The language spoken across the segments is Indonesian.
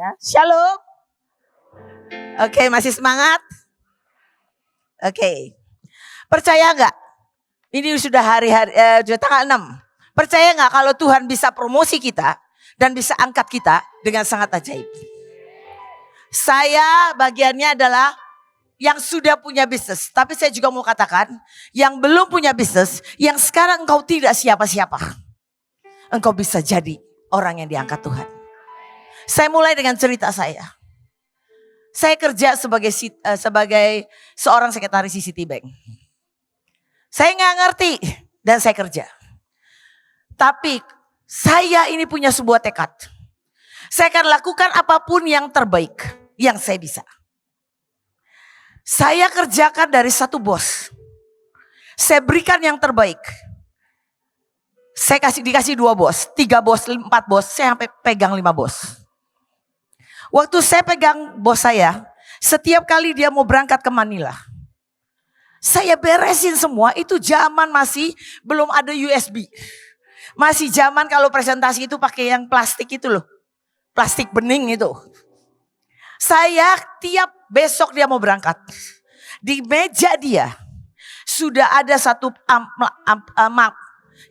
ya. Shalom. Oke, masih semangat? Oke. Percaya nggak? Ini sudah sudah tanggal 6. Percaya nggak kalau Tuhan bisa promosi kita dan bisa angkat kita dengan sangat ajaib? Saya bagiannya adalah yang sudah punya bisnis. Tapi saya juga mau katakan, yang belum punya bisnis, yang sekarang engkau tidak siapa-siapa. Engkau bisa jadi orang yang diangkat Tuhan. Saya mulai dengan cerita saya. Saya kerja sebagai seorang sekretaris di Citibank. Saya nggak ngerti dan saya kerja. Tapi saya ini punya sebuah tekad. Saya akan lakukan apapun yang terbaik yang saya bisa. Saya kerjakan dari satu bos. Saya berikan yang terbaik. Saya dikasih 2 bos, 3 bos, 4 bos, saya sampai pegang 5 bos. Waktu saya pegang bos saya, setiap kali dia mau berangkat ke Manila, saya beresin semua. Itu zaman masih belum ada USB. Masih zaman kalau presentasi itu pakai yang plastik itu loh. Plastik bening itu. Saya tiap besok dia mau berangkat. Di meja dia sudah ada satu map.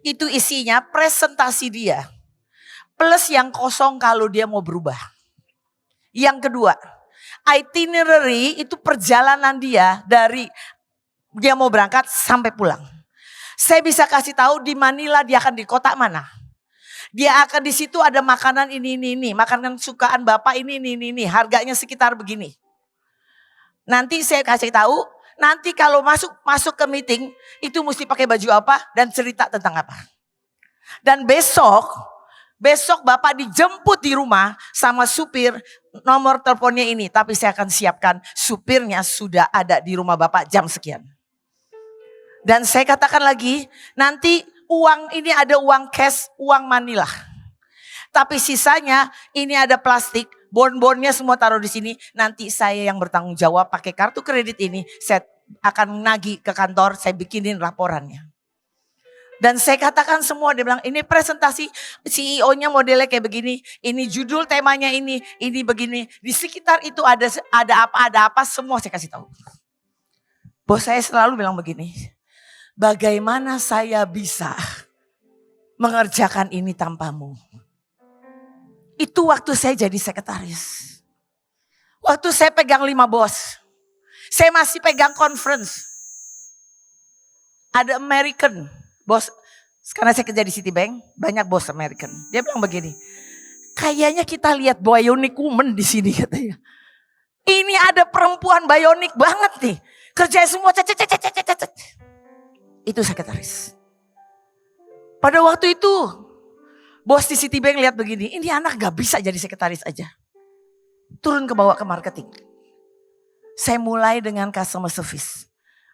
Itu isinya presentasi dia. Plus yang kosong kalau dia mau berubah. Yang kedua, itinerary itu perjalanan dia dari dia mau berangkat sampai pulang. Saya bisa kasih tahu di Manila dia akan di kota mana. Dia akan di situ ada makanan ini. Makanan sukaan Bapak ini. Harganya sekitar begini. Nanti saya kasih tahu, nanti kalau masuk ke meeting, itu mesti pakai baju apa dan cerita tentang apa. Dan besok Bapak dijemput di rumah sama supir, nomor teleponnya ini. Tapi saya akan siapkan supirnya sudah ada di rumah Bapak jam sekian. Dan saya katakan lagi, nanti uang ini ada uang cash, uang Manila. Tapi sisanya ini ada plastik, bon-bonnya semua taruh di sini. Nanti saya yang bertanggung jawab pakai kartu kredit ini. Saya akan nagih ke kantor, saya bikinin laporannya. Dan saya katakan semua, dia bilang ini presentasi CEO-nya modelnya kayak begini. Ini judul temanya ini begini. Di sekitar itu ada apa, semua saya kasih tahu. Bos saya selalu bilang begini. Bagaimana saya bisa mengerjakan ini tanpamu? Itu waktu saya jadi sekretaris. Waktu saya pegang 5 bos. Saya masih pegang conference. Ada American bos. Karena saya kerja di Citibank, banyak bos American. Dia bilang begini. Kayaknya kita lihat bionic woman di sini katanya. Ini ada perempuan bionic banget nih. Kerja semua itu sekretaris. Pada waktu itu bos di Citibank lihat begini, ini anak gak bisa jadi sekretaris aja. Turun ke bawah ke marketing. Saya mulai dengan customer service.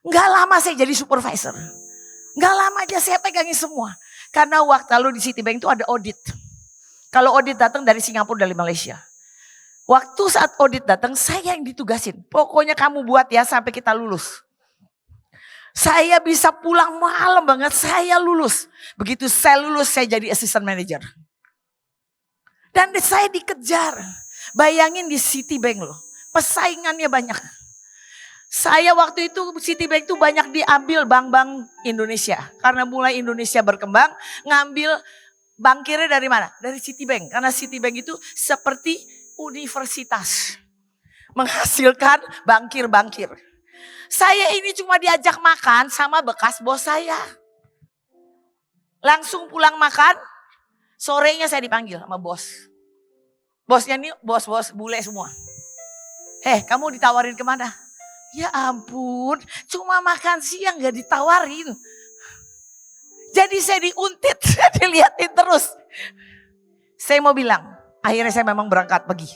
Gak lama saya jadi supervisor. Gak lama aja saya pegangin semua. Karena waktu lalu di Citibank itu ada audit. Kalau audit datang dari Singapura, dari Malaysia. Waktu saat audit datang saya yang ditugasin. Pokoknya kamu buat ya sampai kita lulus. Saya bisa pulang malam banget, saya lulus. Begitu saya lulus, saya jadi assistant manager. Dan saya dikejar. Bayangin di Citibank loh, pesaingannya banyak. Saya waktu itu Citibank itu banyak diambil bank-bank Indonesia. Karena mulai Indonesia berkembang, ngambil bankirnya dari mana? Dari Citibank. Karena Citibank itu seperti universitas. Menghasilkan bankir-bankir. Saya ini cuma diajak makan sama bekas bos saya. Langsung pulang makan, sorenya saya dipanggil sama bos. Bosnya ini bos-bos bule semua. Kamu ditawarin kemana? Ya ampun, cuma makan siang gak ditawarin. Jadi saya diuntit, dilihatin terus. Saya mau bilang, akhirnya saya memang berangkat pergi.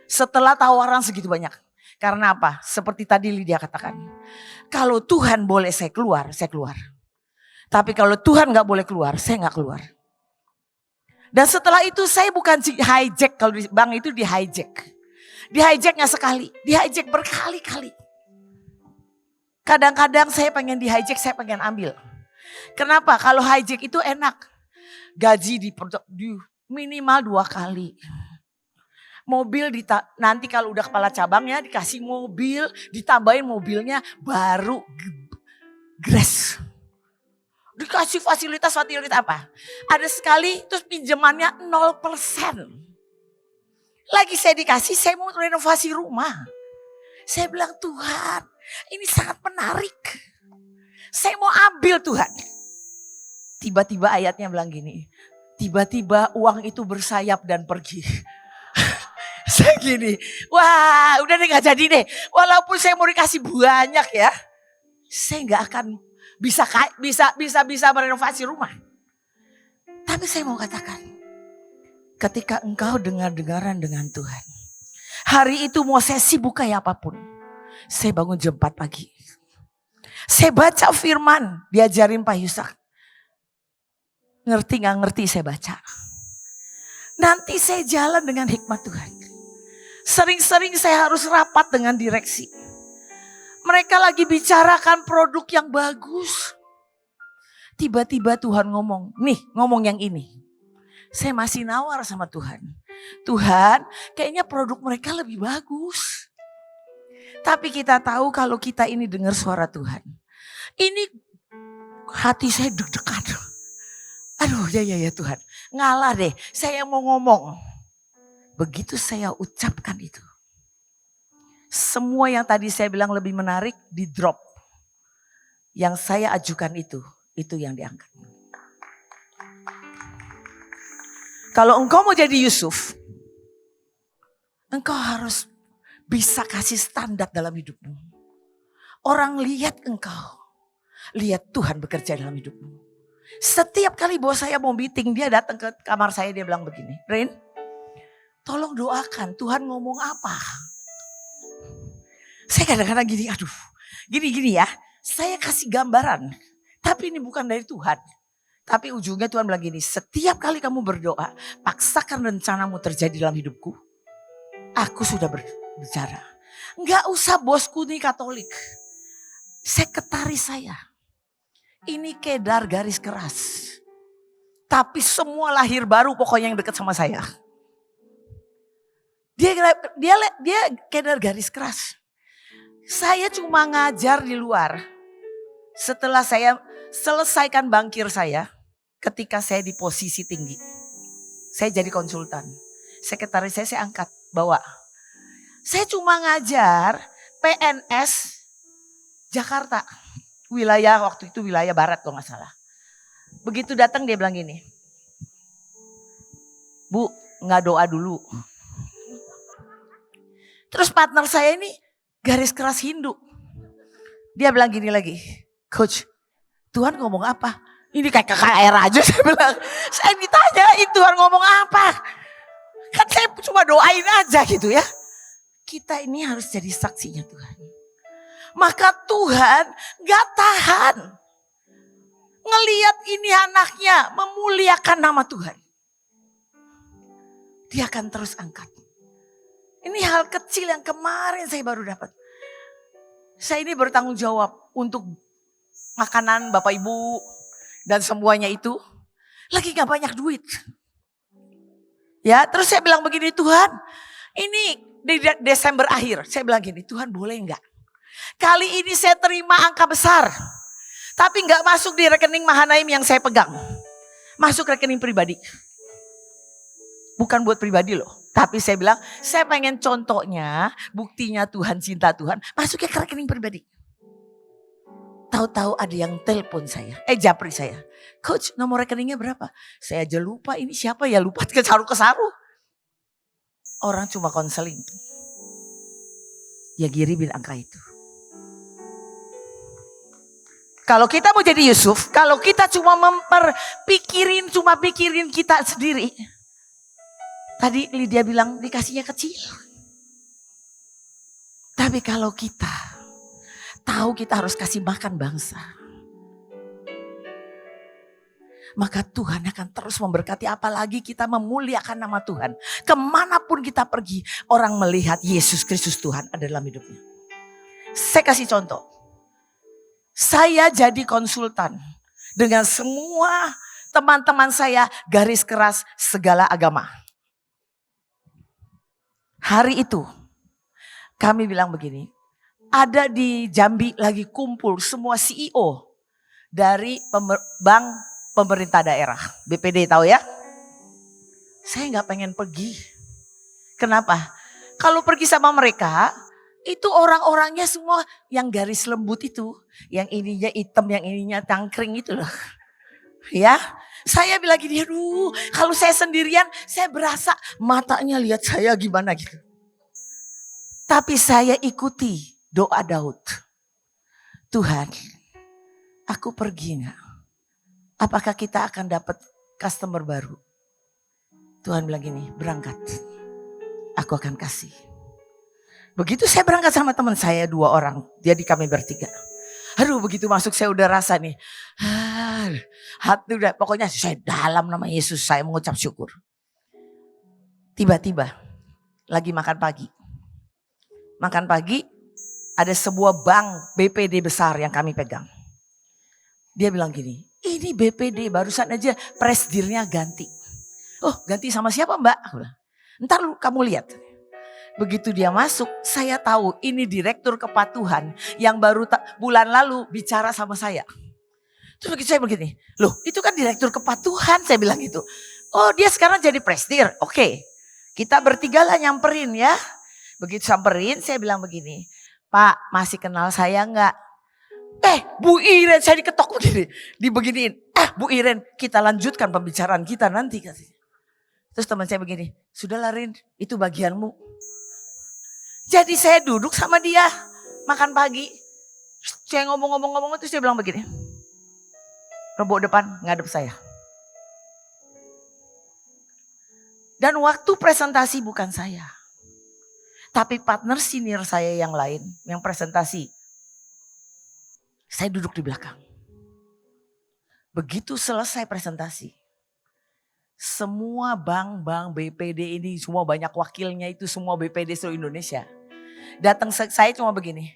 Setelah tawaran segitu banyak. Karena apa? Seperti tadi Lydia katakan. Kalau Tuhan boleh saya keluar, saya keluar. Tapi kalau Tuhan gak boleh keluar, saya gak keluar. Dan setelah itu saya bukan hijack, kalau di bank itu di hijack. Di hijack gak sekali, di hijack berkali-kali. Kadang-kadang saya pengen di hijack, saya pengen ambil. Kenapa? Kalau hijack itu enak. Gaji di minimal 2 kali. Mobil nanti kalau udah kepala cabangnya dikasih mobil, ditambahin mobilnya baru Grace. Dikasih fasilitas apa? Ada sekali terus pinjamannya 0%. Lagi saya dikasih, saya mau renovasi rumah. Saya bilang, Tuhan, ini sangat menarik. Saya mau ambil Tuhan. Tiba-tiba ayatnya bilang gini, tiba-tiba uang itu bersayap dan pergi. Saya gini, wah udah deh gak jadi deh. Walaupun saya mau dikasih banyak ya, saya gak akan bisa merenovasi rumah. Tapi saya mau katakan, ketika engkau dengar-dengaran dengan Tuhan, hari itu mau saya sibuk kayak apapun, saya bangun jam 4 pagi. Saya baca firman, diajarin Pak Yusak. Ngerti gak ngerti saya baca. Nanti saya jalan dengan hikmat Tuhan. Sering-sering saya harus rapat dengan direksi. Mereka lagi bicarakan produk yang bagus. Tiba-tiba Tuhan ngomong, nih ngomong yang ini. Saya masih nawar sama Tuhan. Tuhan, kayaknya produk mereka lebih bagus. Tapi kita tahu kalau kita ini dengar suara Tuhan. Ini hati saya deg-degan. Aduh ya Tuhan, ngalah deh, saya mau ngomong. Begitu saya ucapkan itu, semua yang tadi saya bilang lebih menarik di drop. Yang saya ajukan itu yang diangkat. Kalau engkau mau jadi Yusuf, engkau harus bisa kasih standar dalam hidupmu. Orang lihat engkau, lihat Tuhan bekerja dalam hidupmu. Setiap kali bos saya mau meeting, dia datang ke kamar saya, dia bilang begini, Rin, tolong doakan Tuhan ngomong apa. Saya kadang-kadang gini, gini ya, saya kasih gambaran. Tapi ini bukan dari Tuhan. Tapi ujungnya Tuhan bilang gini, setiap kali kamu berdoa, paksakan rencanamu terjadi dalam hidupku. Aku sudah berbicara. Enggak usah bosku nih Katolik. Sekretaris saya. Ini Kedar garis keras. Tapi semua lahir baru pokoknya yang dekat sama saya. Dia Kedar garis keras. Saya cuma ngajar di luar. Setelah saya selesaikan bankir saya, ketika saya di posisi tinggi. Saya jadi konsultan. Sekretaris saya angkat, bawa. Saya cuma ngajar PNS Jakarta. Wilayah waktu itu wilayah barat kalau gak salah. Begitu datang dia bilang gini. Bu, gak doa dulu. Terus partner saya ini garis keras Hindu. Dia bilang gini lagi. Coach, Tuhan ngomong apa? Ini kayak KKR aja saya bilang. Saya ditanyain Tuhan ngomong apa? Kan saya cuma doain aja gitu ya. Kita ini harus jadi saksinya Tuhan. Maka Tuhan gak tahan. Ngeliat ini anaknya memuliakan nama Tuhan. Dia akan terus angkat. Ini hal kecil yang kemarin saya baru dapat. Saya ini bertanggung jawab untuk makanan Bapak Ibu dan semuanya itu. Lagi gak banyak duit. Ya, terus saya bilang begini, Tuhan, ini di Desember akhir, saya bilang gini, Tuhan boleh enggak? Kali ini saya terima angka besar, tapi enggak masuk di rekening Mahanaim yang saya pegang. Masuk rekening pribadi. Bukan buat pribadi loh, tapi saya bilang, saya pengen contohnya, buktinya Tuhan, cinta Tuhan, masuknya ke rekening pribadi. Tahu-tahu ada yang telepon saya, japri saya. Coach, nomor rekeningnya berapa? Saya aja lupa, ini siapa ya, lupa kesaru-kesaru. Orang cuma konseling. Ya kirimin angka itu. Kalau kita mau jadi Yusuf, kalau kita cuma pikirin kita sendiri. Tadi Lydia bilang dikasihnya kecil. Tapi kalau kita tahu kita harus kasih makan bangsa. Maka Tuhan akan terus memberkati, apalagi kita memuliakan nama Tuhan. Kemanapun kita pergi, orang melihat Yesus Kristus Tuhan ada dalam hidupnya. Saya kasih contoh. Saya jadi konsultan dengan semua teman-teman saya garis keras segala agama. Hari itu kami bilang begini, ada di Jambi lagi kumpul semua CEO dari bank pemerintah daerah, BPD tahu ya. Saya nggak pengen pergi. Kenapa? Kalau pergi sama mereka, itu orang-orangnya semua yang garis lembut itu, yang ininya hitam, yang ininya tangkring itu loh. Ya, saya bilang gini, aduh kalau saya sendirian saya berasa matanya lihat saya gimana gitu. Tapi saya ikuti doa Daud. Tuhan, aku pergi nggak? Apakah kita akan dapat customer baru? Tuhan bilang gini, berangkat. Aku akan kasih. Begitu saya berangkat sama teman saya 2 orang. Jadi kami bertiga. Aduh begitu masuk saya udah rasa nih. Hati udah pokoknya saya dalam nama Yesus saya mengucap syukur. Tiba-tiba lagi makan pagi. Makan pagi ada sebuah bank BPD besar yang kami pegang. Dia bilang gini, ini BPD barusan aja presidirnya ganti. Oh ganti sama siapa mbak? Ntar kamu lihat. Begitu dia masuk, saya tahu ini direktur kepatuhan yang baru bulan lalu bicara sama saya. Terus begitu saya begini, loh itu kan direktur kepatuhan, saya bilang gitu. Oh dia sekarang jadi presidir, oke. Kita bertiga lah nyamperin ya. Begitu samperin saya bilang begini, Pak masih kenal saya enggak? Bu Iren saya diketok begini, dibeginiin. Bu Iren kita lanjutkan pembicaraan kita nanti katanya. Terus teman saya begini, sudahlah Rin itu bagianmu. Jadi saya duduk sama dia makan pagi. Saya ngomong-ngomong terus dia bilang begini. Rebok depan ngadep saya. Dan waktu presentasi bukan saya. Tapi partner senior saya yang lain yang presentasi. Saya duduk di belakang. Begitu selesai presentasi. Semua bank-bank BPD ini semua banyak wakilnya itu semua BPD seluruh Indonesia. Datang saya cuma begini.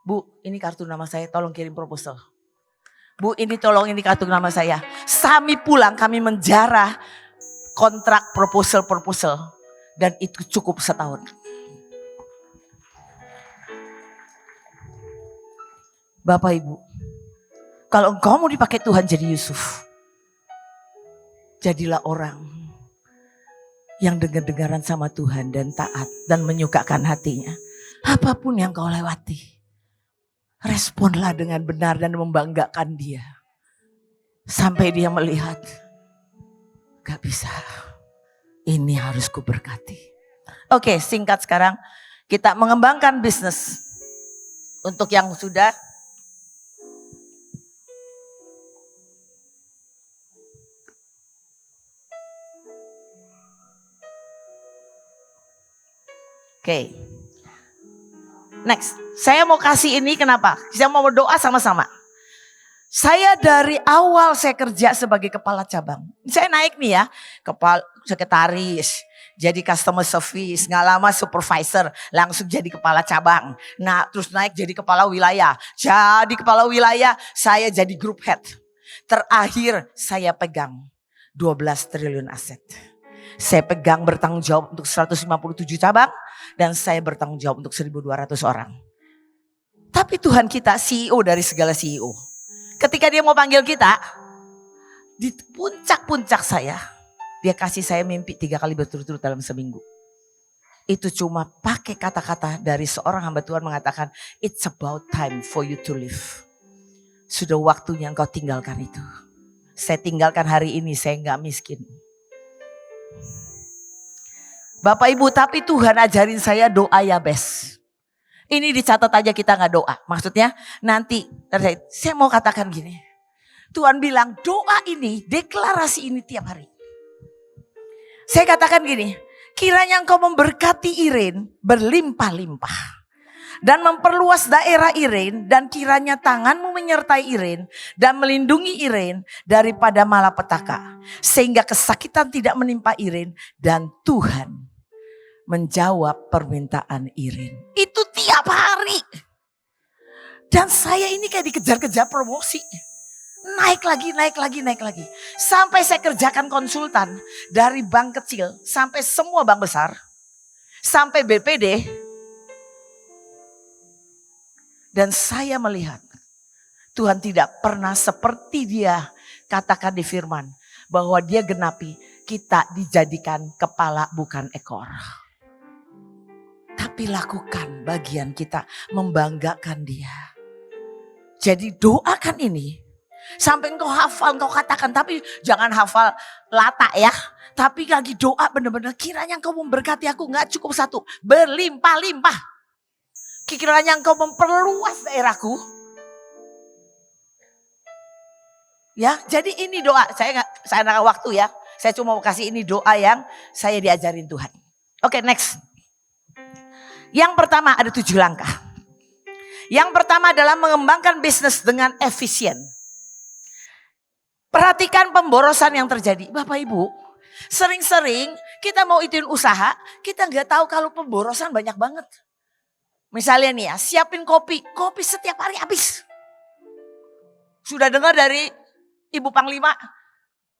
Bu ini kartu nama saya tolong kirim proposal. Bu ini tolong ini kartu nama saya. Kami pulang kami menjarah kontrak proposal. Dan itu cukup setahun. Bapak Ibu. Kalau engkau mau dipakai Tuhan jadi Yusuf. Jadilah orang yang dengar-dengaran sama Tuhan dan taat dan menyukakan hatinya. Apapun yang kau lewati, responlah dengan benar dan membanggakan dia. Sampai dia melihat, gak bisa, ini harus kuberkati. Oke, singkat sekarang kita mengembangkan bisnis. Untuk yang sudah, oke. Next, saya mau kasih ini kenapa? Saya mau berdoa sama-sama. Saya dari awal saya kerja sebagai kepala cabang. Saya naik nih ya, kepala sekretaris, jadi customer service, nggak lama supervisor, langsung jadi kepala cabang. Nah, terus naik jadi kepala wilayah. Jadi kepala wilayah, saya jadi group head. Terakhir saya pegang 12 triliun aset. Saya pegang bertanggung jawab untuk 157 cabang dan saya bertanggung jawab untuk 1.200 orang. Tapi Tuhan kita CEO dari segala CEO. Ketika dia mau panggil kita, di puncak-puncak saya, dia kasih saya mimpi 3 kali berturut-turut dalam seminggu. Itu cuma pakai kata-kata dari seorang hamba Tuhan mengatakan, it's about time for you to live. Sudah waktunya engkau tinggalkan itu. Saya tinggalkan hari ini, saya enggak miskin. Bapak Ibu, tapi Tuhan ajarin saya doa ya bes. Ini dicatat aja kita gak doa. Maksudnya nanti, saya mau katakan gini. Tuhan bilang doa ini, deklarasi ini tiap hari. Saya katakan gini, kiranya engkau memberkati Iren berlimpah-limpah. Dan memperluas daerah Iren dan kiranya tanganmu menyertai Iren dan melindungi Iren daripada malapetaka. Sehingga kesakitan tidak menimpa Iren dan Tuhan menjawab permintaan Iren. Itu tiap hari. Dan saya ini kayak dikejar-kejar promosi. Naik lagi. Sampai saya kerjakan konsultan dari bank kecil sampai semua bank besar. sampai BPD. Dan saya melihat Tuhan tidak pernah seperti dia katakan di firman. Bahwa dia genapi, kita dijadikan kepala bukan ekor. Tapi lakukan bagian kita, membanggakan dia. Jadi doakan ini. Sampai engkau hafal, engkau katakan. Tapi jangan hafal lata ya. Tapi lagi doa benar-benar, kiranya engkau memberkati aku, gak cukup satu. Berlimpah-limpah. Kiranya engkau memperluas daerahku. Ya, jadi ini doa. Saya ada waktu ya. Saya cuma mau kasih ini doa yang saya diajarin Tuhan. Oke, next. Yang pertama ada 7 langkah. Yang pertama adalah mengembangkan bisnis dengan efisien. Perhatikan pemborosan yang terjadi. Bapak Ibu, sering-sering kita mau ituin usaha, kita nggak tahu kalau pemborosan banyak banget. Misalnya nih ya, siapin kopi setiap hari habis. Sudah dengar dari Ibu Panglima,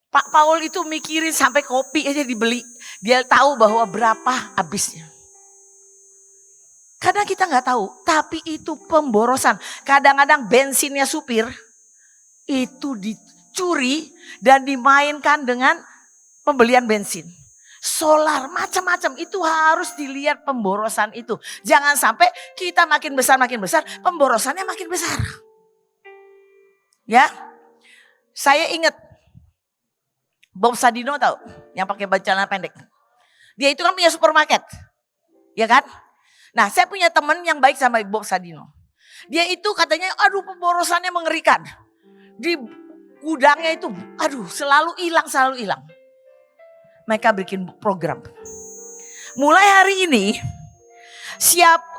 Pak Paul itu mikirin sampai kopi aja dibeli. Dia tahu bahwa berapa habisnya. Kadang kita nggak tahu, tapi itu pemborosan. Kadang-kadang bensinnya supir itu dicuri dan dimainkan dengan pembelian bensin. Solar macam-macam itu harus dilihat pemborosan itu. Jangan sampai kita makin besar, pemborosannya makin besar. Ya. Saya ingat Bob Sadino tahu yang pakai baju celana pendek. Dia itu kan punya supermarket. Ya kan? Nah, saya punya teman yang baik sama Bob Sadino. Dia itu katanya pemborosannya mengerikan. Di gudangnya itu selalu hilang. Mereka bikin program. Mulai hari ini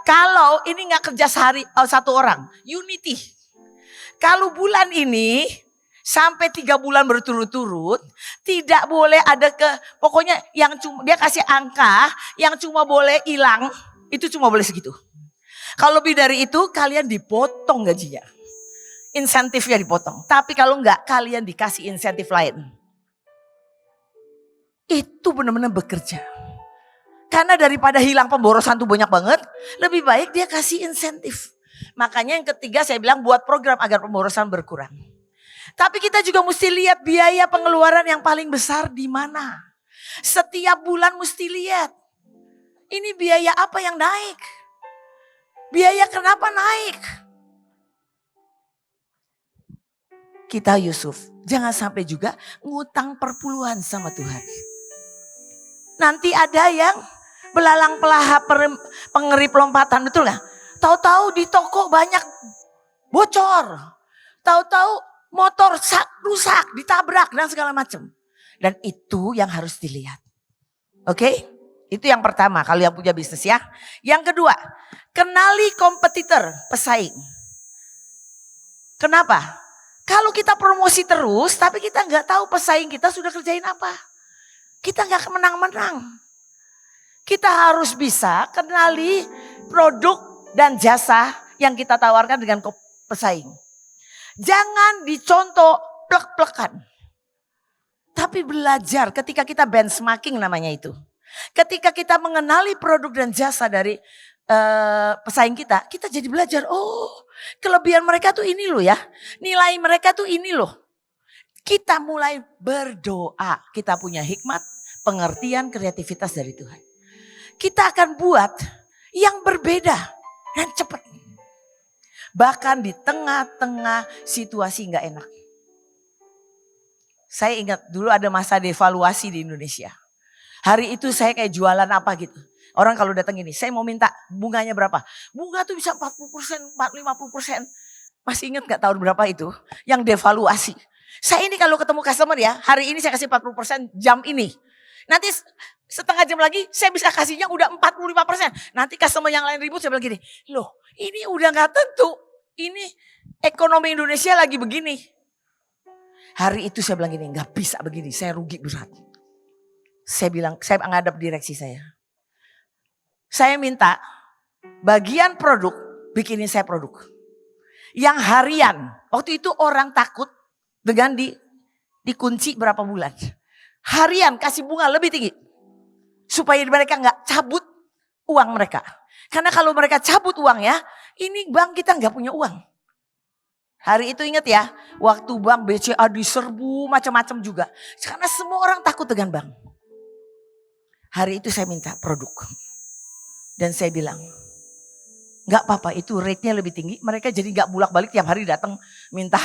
kalau ini nggak kerja satu orang, Unity. Kalau bulan ini sampai 3 bulan berturut-turut, tidak boleh ada pokoknya yang cuma dia kasih angka yang cuma boleh hilang, itu cuma boleh segitu. Kalau lebih dari itu kalian dipotong gajinya. Insentifnya dipotong. Tapi kalau enggak kalian dikasih insentif lain. Itu benar-benar bekerja. Karena daripada hilang pemborosan tuh banyak banget, lebih baik dia kasih insentif. Makanya yang ketiga saya bilang buat program agar pemborosan berkurang. Tapi kita juga mesti lihat biaya pengeluaran yang paling besar di mana. Setiap bulan mesti lihat. Ini biaya apa yang naik? Biaya kenapa naik? Kita Yusuf, jangan sampai juga ngutang perpuluhan sama Tuhan. Nanti ada yang belalang pelahap pengerip lompatan, betul gak? Tahu-tahu di toko banyak bocor. Tahu-tahu motor rusak, ditabrak dan segala macam. Dan itu yang harus dilihat. Oke? Itu yang pertama kalau yang punya bisnis ya. Yang kedua, kenali kompetitor, pesaing. Kenapa? Kalau kita promosi terus tapi kita nggak tahu pesaing kita sudah kerjain apa. Kita nggak menang-menang. Kita harus bisa kenali produk dan jasa yang kita tawarkan dengan pesaing. Jangan dicontoh plek-plekan. Tapi belajar ketika kita benchmarking namanya itu. Ketika kita mengenali produk dan jasa dari pesaing kita jadi belajar. Oh, kelebihan mereka tuh ini loh ya. Nilai mereka tuh ini loh. Kita mulai berdoa. Kita punya hikmat, pengertian, kreativitas dari Tuhan. Kita akan buat yang berbeda dan cepat. Bahkan di tengah-tengah situasi gak enak. Saya ingat dulu ada masa devaluasi di Indonesia. Hari itu saya kayak jualan apa gitu. Orang kalau datang gini, saya mau minta bunganya berapa? Bunga tuh bisa 40%, 50%. Masih ingat gak tahun berapa itu? Yang devaluasi. Saya ini kalau ketemu customer ya, hari ini saya kasih 40% jam ini. Nanti setengah jam lagi saya bisa kasihnya udah 45%. Nanti customer yang lain ribut saya bilang gini, loh ini udah gak tentu. Ini ekonomi Indonesia lagi begini. Hari itu saya bilang gini, gak bisa begini, saya rugi berat. Saya bilang, saya ngadap direksi saya. Saya minta bagian produk, bikinin saya produk. Yang harian, waktu itu orang takut dengan dikunci berapa bulan. Harian kasih bunga lebih tinggi. Supaya mereka gak cabut uang mereka. Karena kalau mereka cabut uangnya, ini bank kita nggak punya uang. Hari itu ingat ya, waktu bank BCA diserbu macam-macam juga. Karena semua orang takut dengan bank. Hari itu saya minta produk. Dan saya bilang, nggak apa-apa itu rate-nya lebih tinggi. Mereka jadi nggak bulak-balik tiap hari datang minta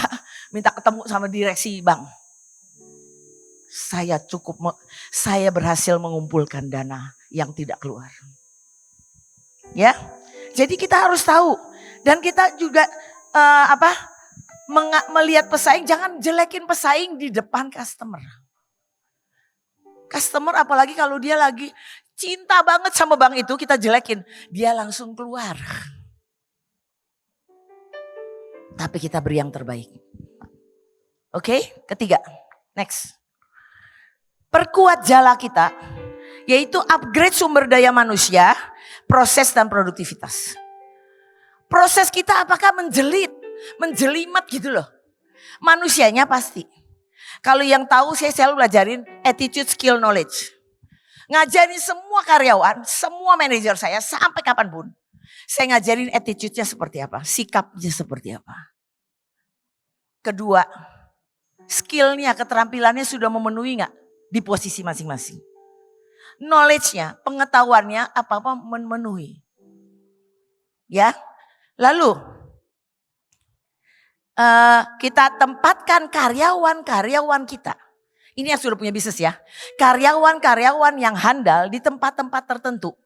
ketemu sama direksi bank. Saya berhasil mengumpulkan dana yang tidak keluar. Ya, jadi kita harus tahu dan kita juga melihat pesaing, jangan jelekin pesaing di depan customer. Customer apalagi kalau dia lagi cinta banget sama bank itu, kita jelekin, dia langsung keluar. Tapi kita beri yang terbaik. Oke, ketiga, next. Perkuat jala kita, yaitu upgrade sumber daya manusia, proses dan produktivitas. Proses kita apakah menjelimet gitu loh. Manusianya pasti. Kalau yang tahu saya selalu belajarin attitude, skill, knowledge. Ngajarin semua karyawan, semua manajer saya sampai kapanpun. Saya ngajarin attitude-nya seperti apa, sikapnya seperti apa. Kedua, skill-nya, keterampilannya sudah memenuhi gak di posisi masing-masing. Knowledge-nya, pengetahuannya apa-apa memenuhi. Ya, lalu kita tempatkan karyawan-karyawan kita. Ini yang sudah punya bisnis ya. Karyawan-karyawan yang handal di tempat-tempat tertentu.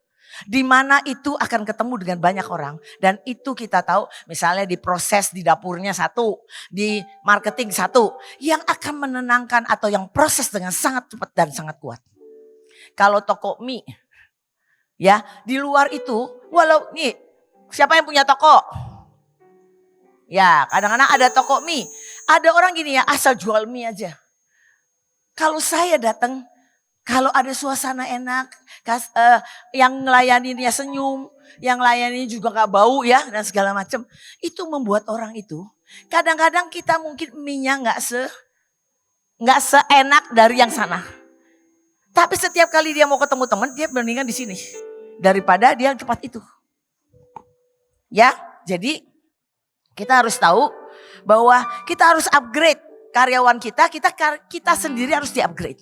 Di mana itu akan ketemu dengan banyak orang. Dan itu kita tahu misalnya di proses di dapurnya satu. Di marketing satu. Yang akan menenangkan atau yang proses dengan sangat cepat dan sangat kuat. Kalau toko mie. Ya di luar itu walau nih siapa yang punya toko? Ya kadang-kadang ada toko mie. Ada orang gini ya asal jual mie aja. Kalau saya datang, kalau ada suasana enak, yang ngelayaninnya senyum, yang ngelayanin juga gak bau ya dan segala macam. Itu membuat orang itu, kadang-kadang kita mungkin mie-nya gak seenak dari yang sana. Tapi setiap kali dia mau ketemu teman, dia mendingan di sini. Daripada dia tempat itu. Ya, jadi kita harus tahu bahwa kita harus upgrade karyawan kita sendiri harus di-upgrade.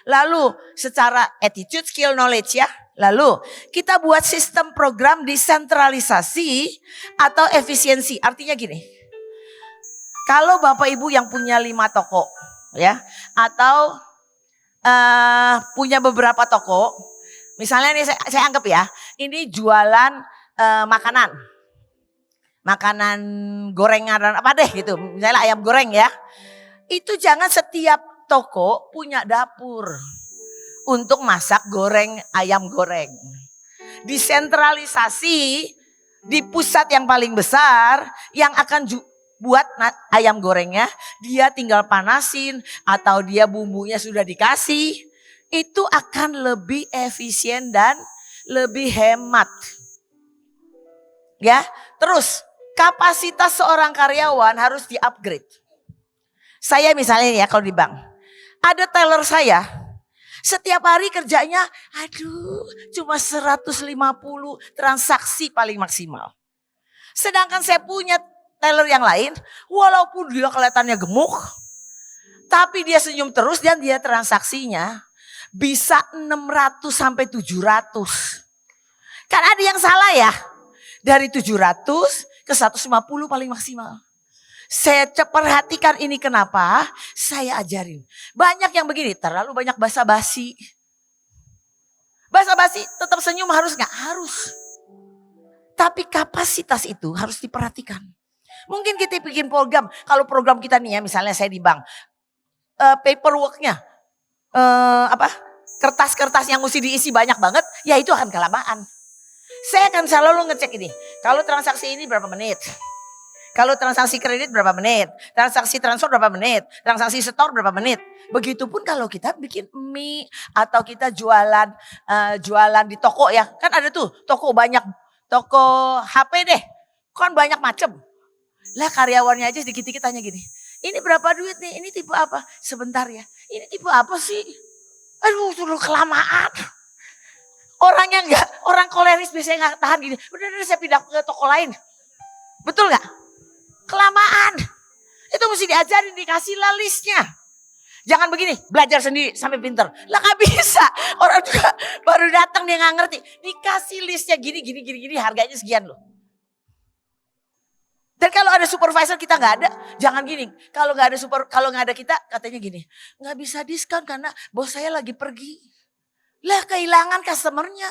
Lalu secara attitude, skill, knowledge ya. Lalu kita buat sistem program desentralisasi atau efisiensi. Artinya gini, kalau Bapak Ibu yang punya 5 toko ya, atau punya beberapa toko, misalnya ini saya anggap ya, ini jualan makanan gorengan apa deh gitu, misalnya ayam goreng ya. Itu jangan setiap toko punya dapur untuk masak ayam goreng. Desentralisasi di pusat yang paling besar yang akan buat ayam gorengnya, dia tinggal panasin atau dia bumbunya sudah dikasih, itu akan lebih efisien dan lebih hemat. Ya, terus kapasitas seorang karyawan harus di-upgrade. Saya misalnya ya kalau di bank, ada teller saya, setiap hari kerjanya, cuma 150 transaksi paling maksimal. Sedangkan saya punya teller yang lain, walaupun dia kelihatannya gemuk, tapi dia senyum terus dan dia transaksinya bisa 600 sampai 700. Kan ada yang salah ya, dari 700 ke 150 paling maksimal. Saya perhatikan ini kenapa, saya ajarin. Banyak yang begini, terlalu banyak basa-basi. Basa-basi tetap senyum harus gak? Harus. Tapi kapasitas itu harus diperhatikan. Mungkin kita bikin program, kalau program kita nih ya misalnya saya di bank. Paperworknya, kertas-kertas yang mesti diisi banyak banget, ya itu akan kelamaan. Saya akan selalu ngecek ini, kalau transaksi ini berapa menit. Kalau transaksi kredit berapa menit, transaksi transfer berapa menit, transaksi store berapa menit. Begitupun kalau kita bikin mie atau kita jualan di toko ya. Kan ada tuh toko HP deh. Kan banyak macam. Lah karyawannya aja sedikit-sedikit tanya gini. Ini berapa duit nih, ini tipe apa? Sebentar ya, ini tipe apa sih? Aduh sudah kelamaan. Orang yang orang koleris biasanya nggak tahan gini. Udah saya pindah ke toko lain. Betul nggak? Kelamaan. Itu mesti diajarin, dikasih lah listnya. Jangan begini, belajar sendiri sampai pinter. Lah nggak bisa. Orang juga baru datang dia nggak ngerti. Dikasih listnya gini, harganya sekian loh. Dan kalau ada supervisor kita nggak ada, jangan gini. Kalau nggak ada kita, katanya gini, nggak bisa diskon karena bos saya lagi pergi. Lah kehilangan customernya.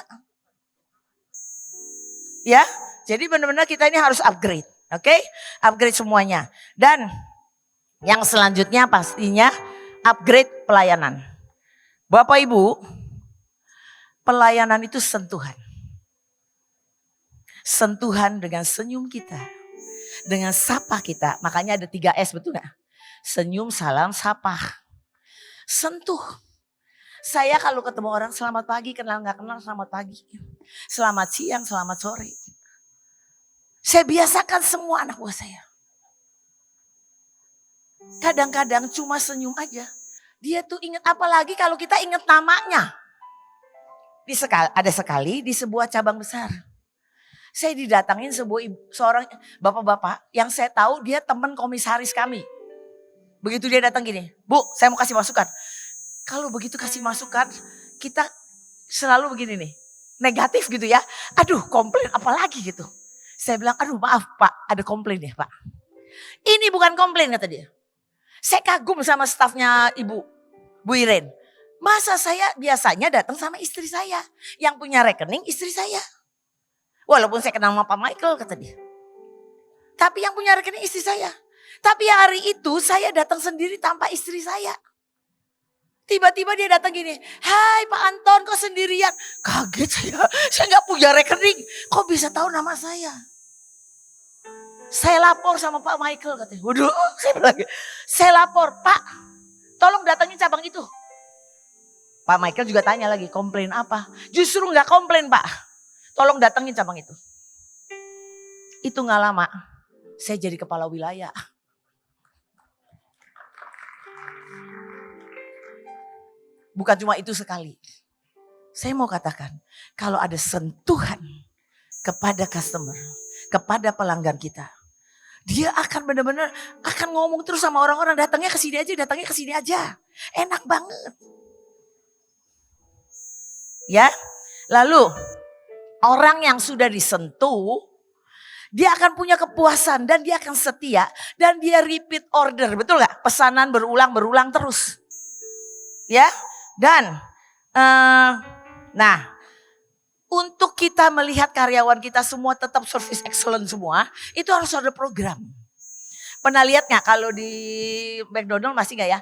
Ya, jadi benar-benar kita ini harus upgrade. Oke, upgrade semuanya. Dan yang selanjutnya pastinya upgrade pelayanan. Bapak Ibu, pelayanan itu sentuhan. Sentuhan dengan senyum kita. Dengan sapa kita. Makanya ada 3S, betul gak? Senyum, salam, sapa. Sentuh. Saya kalau ketemu orang selamat pagi, kenal gak kenal selamat pagi. Selamat siang, selamat sore. Saya biasakan semua anak buah saya. Kadang-kadang cuma senyum aja. Dia tuh ingat, apalagi kalau kita ingat namanya. Ada sekali di sebuah cabang besar. Saya didatangin seorang bapak-bapak yang saya tahu dia teman komisaris kami. Begitu dia datang gini, Bu saya mau kasih masukan. Kalau begitu kasih masukan kita selalu begini nih. Negatif gitu ya. Aduh komplain apalagi gitu. Saya bilang aduh maaf Pak ada komplain ya Pak. Ini bukan komplain kata dia. Saya kagum sama stafnya Bu Iren. Masa saya biasanya datang sama istri saya. Yang punya rekening istri saya. Walaupun saya kenal sama Pak Michael kata dia. Tapi yang punya rekening istri saya. Tapi hari itu saya datang sendiri tanpa istri saya. Tiba-tiba dia datang gini. Hai Pak Anton kok sendirian. Kaget saya. Saya gak punya rekening. Kok bisa tahu nama saya? Saya lapor sama Pak Michael katanya. Waduh saya lapor Pak. Tolong datangin cabang itu. Pak Michael juga tanya lagi komplain apa. Justru gak komplain Pak. Tolong datangin cabang itu. Itu gak lama. Saya jadi kepala wilayah. Bukan cuma itu sekali. Saya mau katakan. Kalau ada sentuhan kepada customer. Kepada pelanggan kita. Dia akan benar-benar akan ngomong terus sama orang-orang. Datangnya ke sini aja. Enak banget. Ya. Lalu. Orang yang sudah disentuh. Dia akan punya kepuasan. Dan dia akan setia. Dan dia repeat order. Betul gak? Pesanan berulang terus. Ya. Dan. Nah. Untuk kita melihat karyawan kita semua tetap service excellent semua. Itu harus ada program. Pernah lihat gak kalau di McDonald masih gak ya?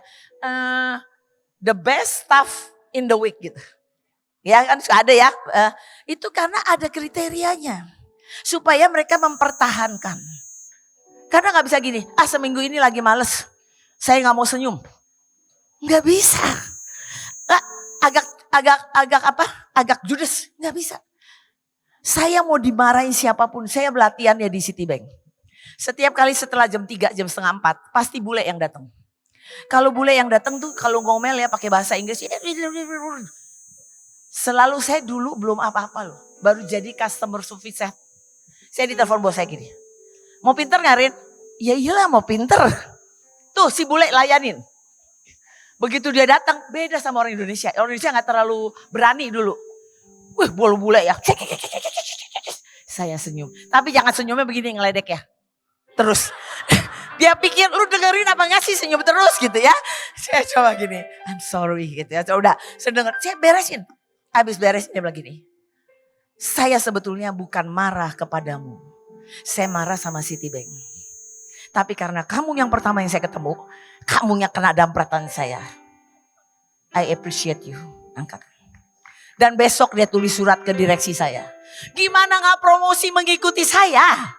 The best staff in the week gitu. Ya kan ada ya. Itu karena ada kriterianya. Supaya mereka mempertahankan. Karena gak bisa gini. Seminggu ini lagi males. Saya gak mau senyum. Gak bisa. Agak judes. Gak bisa. Saya mau dimarahin siapapun. Saya pelatihannya di Citibank. Setiap kali setelah jam 3, jam setengah 4. Pasti bule yang datang. Kalau bule yang datang tuh kalau ngomel ya pakai bahasa Inggris. Selalu saya dulu belum apa-apa loh. Baru jadi customer service. Saya ditelepon bos saya gini. Mau pinter gak Rin? Ya iyalah mau pinter. Tuh si bule layanin. Begitu dia datang beda sama orang Indonesia. Orang Indonesia gak terlalu berani dulu. Wih bule ya. Saya senyum. Tapi jangan senyumnya begini ngeledek ya. Terus. Dia pikir lu dengerin apa gak sih senyum terus gitu ya. Saya coba gini. I'm sorry gitu ya. Udah saya denger. Saya beresin. Habis beresin dia bilang gini. Saya sebetulnya bukan marah kepadamu. Saya marah sama Citibank. Tapi karena kamu yang pertama yang saya ketemu. Kamu yang kena dampratan saya. I appreciate you. Angkat. Dan besok dia tulis surat ke direksi saya. Gimana gak promosi mengikuti saya?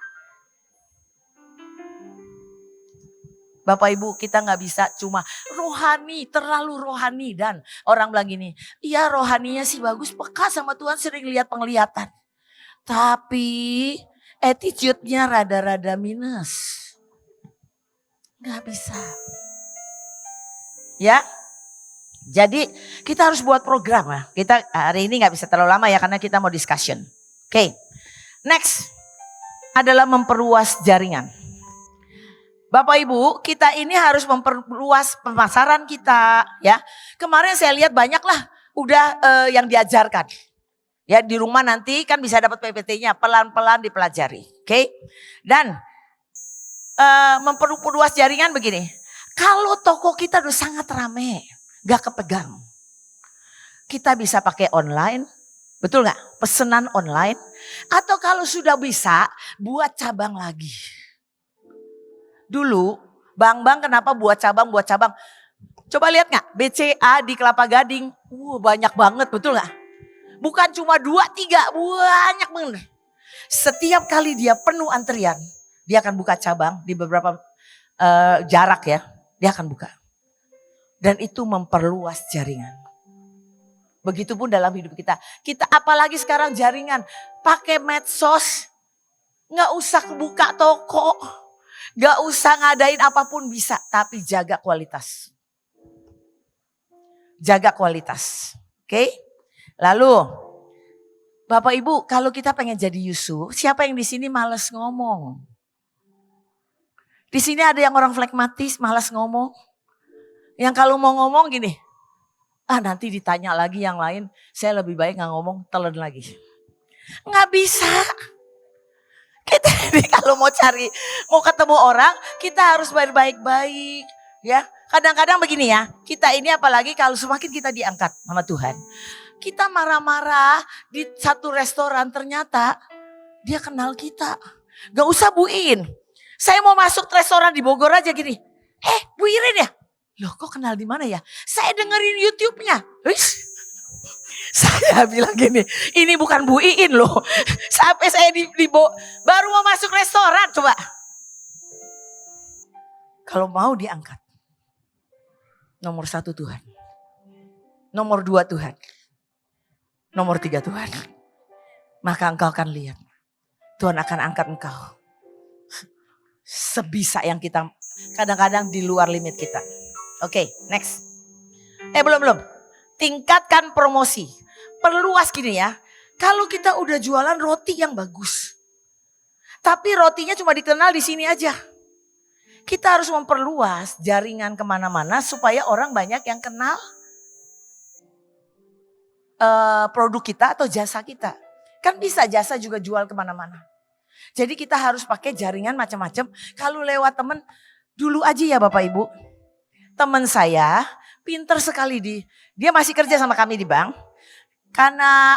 Bapak Ibu kita gak bisa cuma rohani, terlalu rohani. Dan orang bilang gini, iya rohaninya sih bagus, peka sama Tuhan sering lihat penglihatan. Tapi attitude-nya rada-rada minus. Gak bisa. Ya. Jadi kita harus buat program ya. Kita hari ini nggak bisa terlalu lama ya karena kita mau discussion. Oke. Next adalah memperluas jaringan. Bapak Ibu, kita ini harus memperluas pemasaran kita ya. Kemarin saya lihat banyak lah udah yang diajarkan. Ya di rumah nanti kan bisa dapat PPT-nya, pelan-pelan dipelajari. Oke. Dan memperluas jaringan begini. Kalau toko kita udah sangat ramai, gak kepegang. Kita bisa pakai online, betul gak? Pesanan online. Atau kalau sudah bisa, buat cabang lagi. Dulu, bank-bank kenapa buat cabang? Coba lihat gak? BCA di Kelapa Gading, banyak banget, betul gak? Bukan cuma 2, 3, banyak banget. Setiap kali dia penuh antrian, dia akan buka cabang di beberapa jarak ya. Dia akan buka. Dan itu memperluas jaringan. Begitupun dalam hidup kita. Kita apalagi sekarang jaringan. Pakai medsos. Nggak usah buka toko. Nggak usah ngadain apapun bisa. Tapi jaga kualitas. Jaga kualitas. Oke. Lalu. Bapak Ibu kalau kita pengen jadi Yusuf. Siapa yang di sini males ngomong? Di sini ada yang orang flekmatis, malas ngomong. Yang kalau mau ngomong gini, nanti ditanya lagi yang lain, saya lebih baik gak ngomong, telan lagi. Nggak bisa. Kita ini kalau mau ketemu orang, kita harus baik-baik. Ya, kadang-kadang begini ya, kita ini apalagi kalau semakin kita diangkat sama Tuhan. Kita marah-marah di satu restoran, ternyata dia kenal kita. Gak usah buin. Saya mau masuk restoran di Bogor aja gini. Bu Irin ya? Loh kok kenal di mana ya? Saya dengerin YouTube-nya. Saya bilang gini, ini bukan Bu Iin loh. Sampai saya baru mau masuk restoran coba. Kalau mau diangkat. Nomor 1 Tuhan. Nomor 2 Tuhan. Nomor 3 Tuhan. Maka engkau akan lihat. Tuhan akan angkat engkau. Sebisa yang kita kadang-kadang di luar limit kita. Oke, next. Belum. Tingkatkan promosi. Perluas gini ya. Kalau kita udah jualan roti yang bagus. Tapi rotinya cuma dikenal di sini aja. Kita harus memperluas jaringan kemana-mana supaya orang banyak yang kenal produk kita atau jasa kita. Kan bisa jasa juga jual kemana-mana. Jadi kita harus pakai jaringan macam-macam. Kalau lewat teman, dulu aja ya Bapak Ibu. Teman saya pinter sekali dia masih kerja sama kami di bank. Karena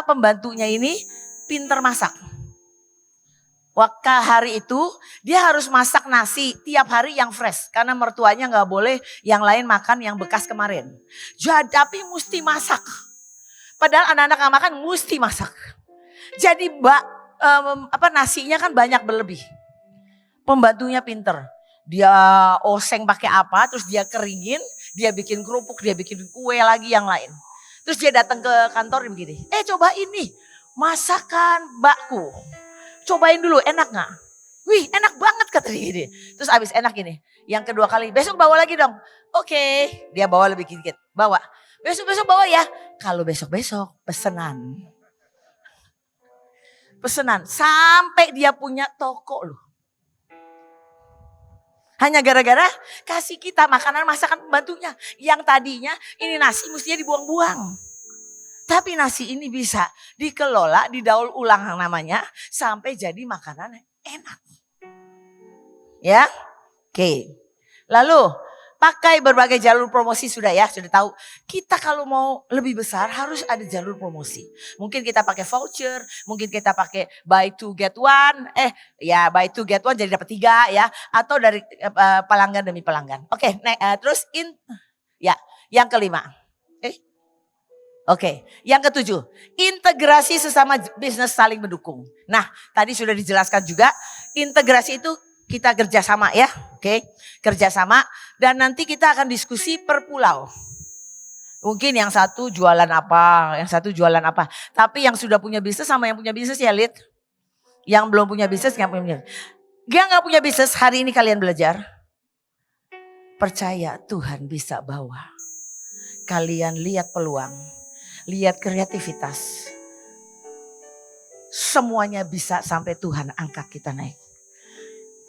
pembantunya ini pinter masak. Waktu hari itu dia harus masak nasi tiap hari yang fresh. Karena mertuanya gak boleh yang lain makan yang bekas kemarin. Jadi tapi mesti masak. Padahal anak-anak gak makan mesti masak. Jadi nasinya kan banyak berlebih. Pembantunya pinter. Dia oseng pakai apa, terus dia keringin, dia bikin kerupuk, dia bikin kue lagi yang lain. Terus dia datang ke kantor begini. Coba ini masakan mbakku. Cobain dulu, enak gak? Wih enak banget kata dia gini. Terus abis enak gini. Yang kedua kali, besok bawa lagi dong. Oke, dia bawa lebih sedikit. Bawa. Besok-besok bawa ya. Kalau besok-besok pesenan. Sampai dia punya toko loh. Hanya gara-gara kasih kita makanan masakan pembantunya. Yang tadinya ini nasi mestinya dibuang-buang. Tapi nasi ini bisa dikelola, didaur ulang namanya. Sampai jadi makanan enak. Ya. Oke. Lalu pakai berbagai jalur promosi sudah tahu. Kita kalau mau lebih besar harus ada jalur promosi. Mungkin kita pakai voucher, mungkin kita pakai buy 2 get 1. Buy 2 get 1 jadi dapat 3 ya. Atau dari pelanggan demi pelanggan. Oke, terus yang kelima. Yang ketujuh, integrasi sesama bisnis saling mendukung. Nah, tadi sudah dijelaskan juga, integrasi itu kita kerjasama ya, kerjasama dan nanti kita akan diskusi per pulau. Mungkin yang satu jualan apa, yang satu jualan apa. Tapi yang sudah punya bisnis sama yang punya bisnis ya lihat. Yang belum punya bisnis nggak punya. Dia nggak punya bisnis hari ini kalian belajar. Percaya Tuhan bisa bawa. kalian lihat peluang, lihat kreativitas. Semuanya bisa sampai Tuhan angkat kita naik.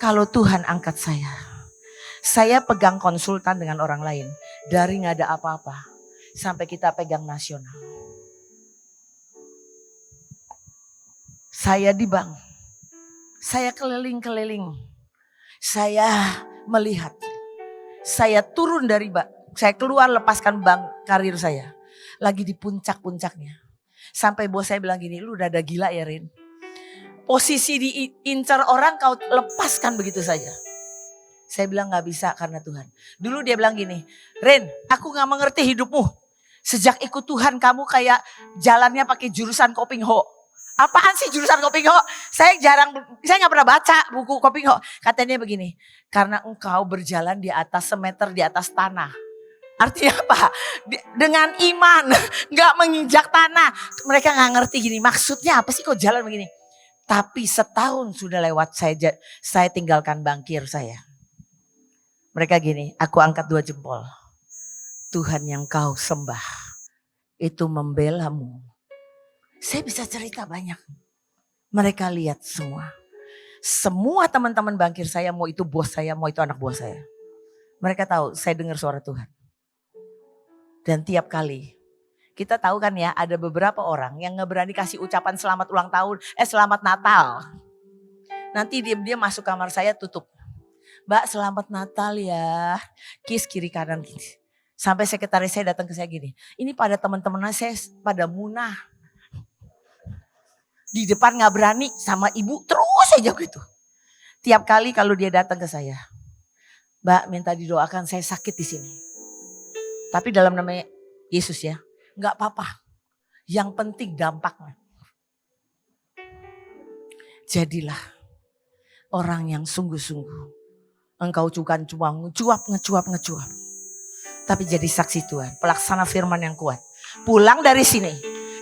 Kalau Tuhan angkat saya pegang konsultan dengan orang lain. Dari gak ada apa-apa sampai kita pegang nasional. Saya di bank, saya keliling-keliling, saya melihat, saya turun dari bank, saya keluar lepaskan bank karir saya. Lagi di puncak-puncaknya. Sampai bos saya bilang gini, lu udah ada gila ya Rin. Posisi diincar orang kau lepaskan begitu saja. Saya bilang gak bisa karena Tuhan. Dulu dia bilang gini, Rin aku gak mengerti hidupmu. Sejak ikut Tuhan kamu kayak jalannya pakai jurusan Koping Ho. Apaan sih jurusan Koping Ho? Saya gak pernah baca buku Koping Ho. Katanya begini, karena engkau berjalan di atas semeter di atas tanah. Artinya apa? Dengan iman, gak menginjak tanah. Mereka gak ngerti gini, maksudnya apa sih kok jalan begini? Tapi setahun sudah lewat saya tinggalkan bankir saya. Mereka gini, aku angkat 2 jempol. Tuhan yang kau sembah itu membelamu. Saya bisa cerita banyak. Mereka lihat semua. Semua teman-teman bankir saya, mau itu bos saya, mau itu anak buah saya. Mereka tahu saya dengar suara Tuhan. Dan tiap kali, kita tahu kan ya ada beberapa orang yang gak berani kasih ucapan selamat ulang tahun, selamat Natal. Nanti dia masuk kamar saya tutup. Mbak selamat Natal ya. Kiss kiri kanan. Sampai sekretaris saya datang ke saya gini. Ini pada teman-teman saya pada munah. Di depan gak berani sama ibu terus aja gitu. Tiap kali kalau dia datang ke saya. Mbak minta didoakan saya sakit di sini. Tapi dalam nama Yesus ya. Gak apa-apa. Yang penting dampaknya. Jadilah orang yang sungguh-sungguh. Engkau bukan cuma ngecuap. Tapi jadi saksi Tuhan. Pelaksana firman yang kuat. Pulang dari sini.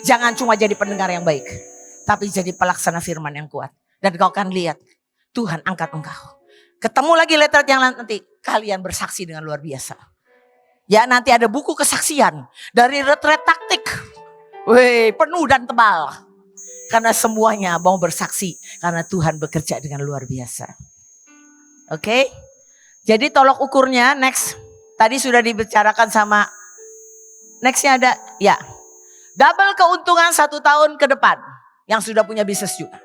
Jangan cuma jadi pendengar yang baik. Tapi jadi pelaksana firman yang kuat. Dan kau akan lihat Tuhan angkat engkau. Ketemu lagi letter yang nanti kalian bersaksi dengan luar biasa. Ya nanti ada buku kesaksian dari retret taktik. Wih penuh dan tebal. Karena semuanya mau bersaksi. Karena Tuhan bekerja dengan luar biasa. Oke. Jadi tolok ukurnya next. Tadi sudah dibicarakan sama. Nextnya ada ya. Double keuntungan 1 tahun ke depan. Yang sudah punya bisnis juga.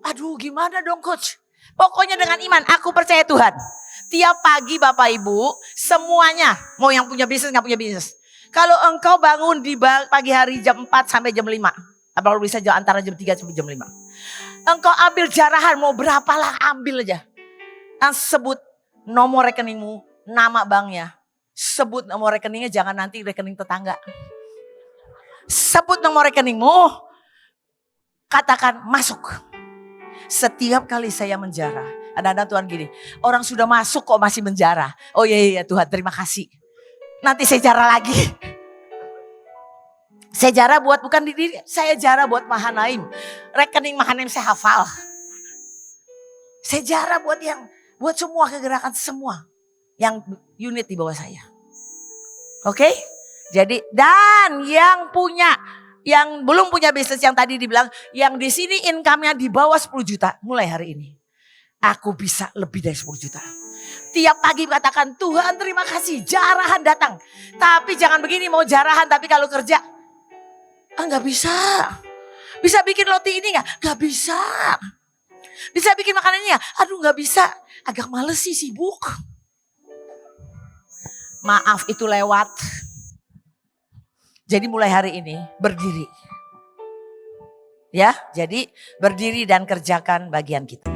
Aduh gimana dong coach. Pokoknya dengan iman aku percaya Tuhan. Tiap pagi Bapak Ibu semuanya. Mau yang punya bisnis gak punya bisnis. Kalau engkau bangun di pagi hari jam 4 sampai jam 5. Kalau bisa antara jam 3 sampai jam 5. Engkau ambil jarahan mau berapa lah ambil aja. Sebut nomor rekeningmu, nama banknya. Sebut nomor rekeningnya jangan nanti rekening tetangga. Sebut nomor rekeningmu. Katakan masuk. Setiap kali saya menjarah. Ada Tuhan gini. Orang sudah masuk kok masih menjarah. Oh iya Tuhan terima kasih. Nanti saya jarah lagi. Saya jarah buat bukan diri. Saya jarah buat Mahanaim. Rekening Mahanaim saya hafal. Saya jarah buat buat semua kegerakan semua. Yang unit di bawah saya. Oke? Jadi dan yang belum punya bisnis yang tadi dibilang, yang di sini income-nya di bawah 10 juta mulai hari ini. Aku bisa lebih dari 10 juta. Tiap pagi katakan Tuhan terima kasih jarahan datang. Tapi jangan begini mau jarahan tapi kalau kerja. Gak bisa. Bisa bikin roti ini gak bisa. Bisa bikin makanannya aduh gak bisa. Agak males sih sibuk. Maaf itu lewat. Jadi mulai hari ini berdiri. Ya, jadi berdiri dan kerjakan bagian kita.